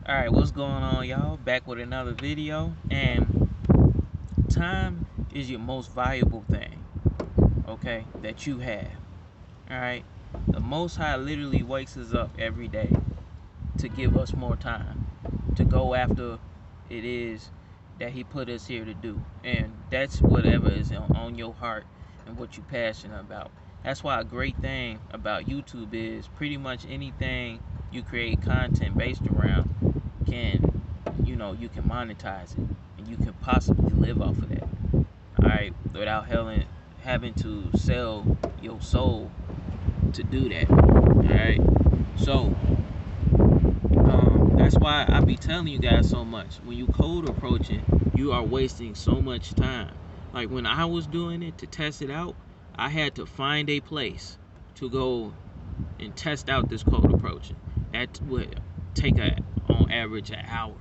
Alright, what's going on, y'all? Back with another video. And time is your most valuable thing, okay, that you have. Alright? The Most High literally wakes us up every day to give us more time to go after it is that He put us here to do. And that's whatever is on your heart and what you're passionate about. That's why a great thing about YouTube is pretty much anything you create content based around you can monetize it and you can possibly live off of that. Alright, without having to sell your soul to do that. Alright. So that's why I be telling you guys so much. When you code approaching, you are wasting so much time. Like when I was doing it to test it out, I had to find a place to go and test out this code approaching. That would take on average an hour.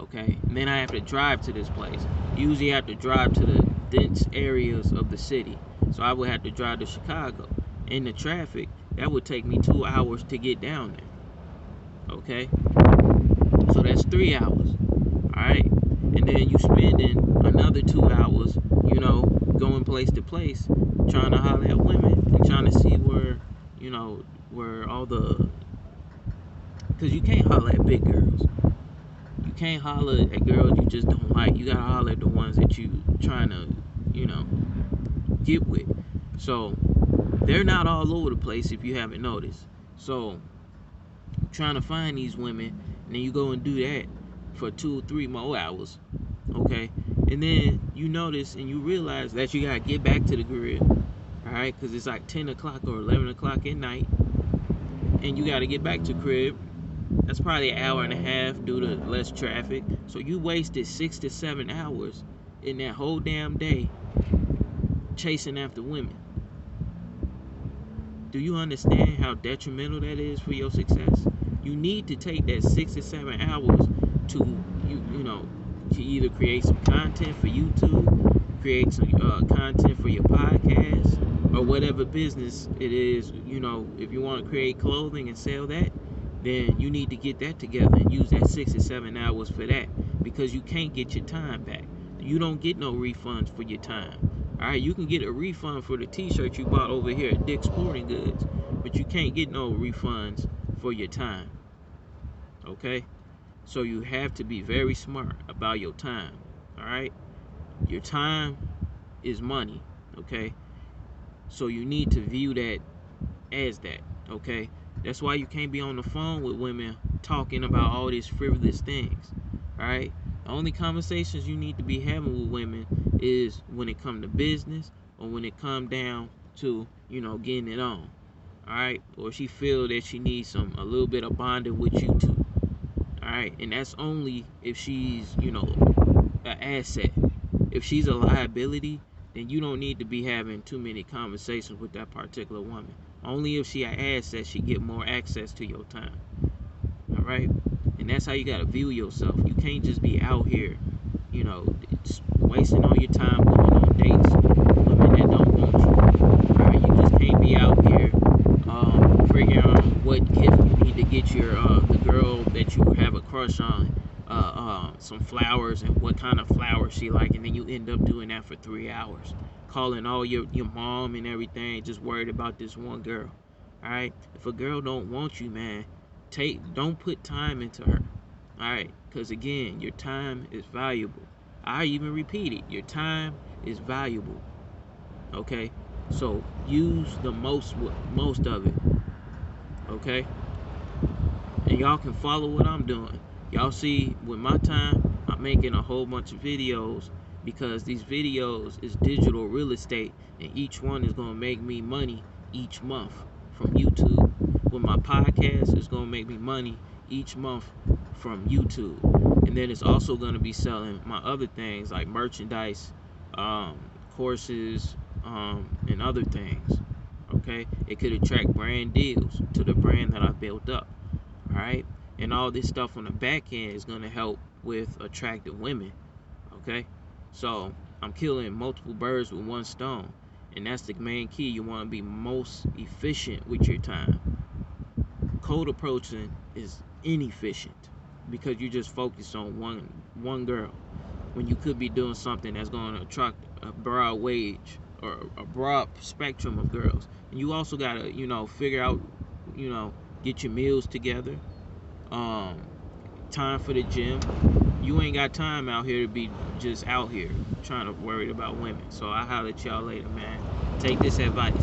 Okay, and then I have to drive to this place. Usually I have to drive to the dense areas of the city. So I would have to drive to Chicago. In the traffic, that would take me 2 hours to get down there. Okay, so that's 3 hours. Alright, and then you spending another 2 hours, going place to place, trying to holler at women and trying to see where all the, because you can't holler at big girls. You can't holler at girls you just don't like. You gotta holler at the ones that you trying to, get with. So they're not all over the place if you haven't noticed. So trying to find these women, and then you go and do that for 2 or 3 more hours. Okay, and then you notice and you realize that you gotta get back to the crib. Alright, because it's like 10 o'clock or 11 o'clock at night, and you gotta get back to crib. That's probably an hour and a half due to less traffic. So you wasted 6 to 7 hours in that whole damn day chasing after women. Do you understand how detrimental that is for your success? You need to take that 6 to 7 hours to to either create some content for YouTube, create some content for your podcast, or whatever business it is. If you want to create clothing and sell that, then you need to get that together and use that 6 to 7 hours for that, because you can't get your time back. You don't get no refunds for your time. Alright, you can get a refund for the t-shirt you bought over here at Dick's Sporting Goods, but you can't get no refunds for your time. Okay? So you have to be very smart about your time. Alright? Your time is money. Okay? So you need to view that as that. Okay? That's why you can't be on the phone with women talking about all these frivolous things. Alright? The only conversations you need to be having with women is when it comes to business, or when it comes down to, getting it on. Alright? Or she feel that she needs a little bit of bonding with you too. Alright? And that's only if she's, an asset. If she's a liability, then you don't need to be having too many conversations with that particular woman. Only if she an asset, she get more access to your time. Alright? And that's how you gotta view yourself. You can't just be out here, wasting all your time going on dates with women that don't want you. Alright? You just can't be out here figuring out what gift you need to get your the girl that you have a crush on some flowers, and what kind of flowers she like, and then you end up doing that for 3 hours, calling all your mom and everything, just worried about this one girl. Alright? If a girl don't want you, man, don't put time into her. Alright? Because again, your time is valuable. I even repeat it, your time is valuable. Okay? So use the most of it. Okay? And y'all can follow what I'm doing. Y'all see, with my time, I'm making a whole bunch of videos, because these videos is digital real estate, and each one is going to make me money each month from YouTube. With my podcast, it's going to make me money each month from YouTube. And then it's also going to be selling my other things like merchandise, courses, and other things. Okay? It could attract brand deals to the brand that I built up. Alright? And all this stuff on the back end is going to help with attracting women. Okay? So I'm killing multiple birds with one stone. And that's the main key. You want to be most efficient with your time. Cold approaching is inefficient. because you just focus on one girl when you could be doing something that's going to attract a broad wage or a broad spectrum of girls. And you also got to, figure out, get your meals together, um, time for the gym. You ain't got time out here to be just out here trying to worry about women. So I holler at y'all later, man. Take this advice.